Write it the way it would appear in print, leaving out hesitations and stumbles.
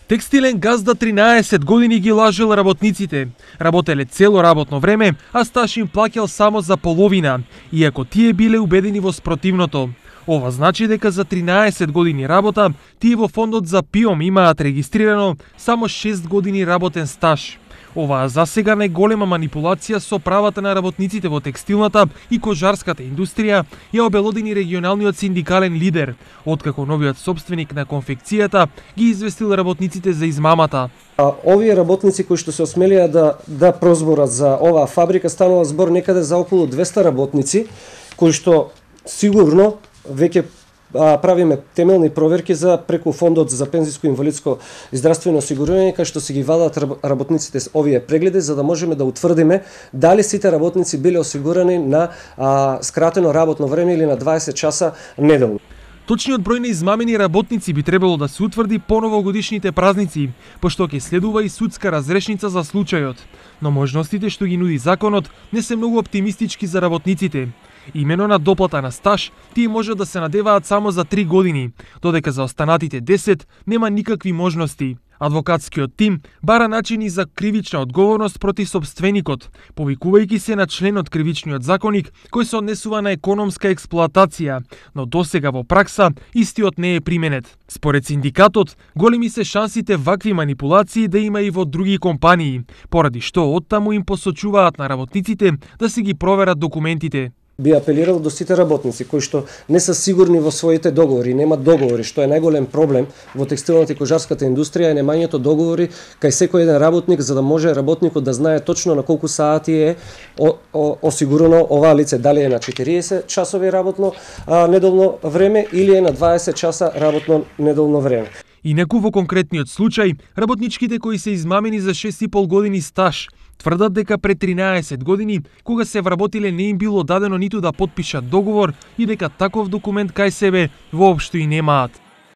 Текстилен газда 13 години ги лажел работниците. Работеле цело работно време, а стаж им плаќал само за половина, иако тие биле убедени во спротивното. Ова значи дека за 13 години работа, тие во фондот за ПИОМ имаат регистрирано само 6 години работен стаж. Оваа засега најголема манипулација со правата на работниците во текстилната и кожарската индустрија ја обелодени регионалниот синдикален лидер, откако новиот собственик на конфекцијата ги известил работниците за измамата. Овие работници кои што се осмелија да прозборат за оваа фабрика, станува збор некаде за околу 200 работници кои што сигурно веќе правиме темелни проверки за преку фондот за пензиско инвалидско и здравствено осигурување, кај што се ги вадат работниците с овие прегледи, за да можеме да утврдиме дали сите работници биле осигурани на скратено работно време или на 20 часа неделно. Точниот број на измамени работници би требало да се утврди по новогодишните празници, пошто ќе следува и судска разрешница за случајот. Но можностите што ги нуди законот не се многу оптимистички за работниците. Имено на доплата на стаж, тие може да се надеваат само за 3 години, додека за останатите 10 нема никакви можности. Адвокатскиот тим бара начини за кривична одговорност против собственикот, повикувајќи се на член од кривичниот законник кој се однесува на економска експлоатација, но досега во пракса истиот не е применет. Според синдикатот, големи се шансите вакви манипулации да има и во други компании, поради што оттаму им посочуваат на работниците да си ги проверат документите. Би апелирал до сите работници кои што не се сигурни во своите договори, немаат договори, што е најголем проблем во текстилната и кожарската индустрија, е немањето договори кај секој еден работник, за да може работникот да знае точно на колку сати е осигурено оваа лице, дали е на 40 часови работно неделно време или е на 20 часа работно неделно време. Инаку во конкретниот случај, работничките кои се измамени за 6,5 години стаж тврдат дека пред 13 години, кога се вработиле, не им било дадено ниту да потпишат договор и дека таков документ кај себе воопшто и немаат.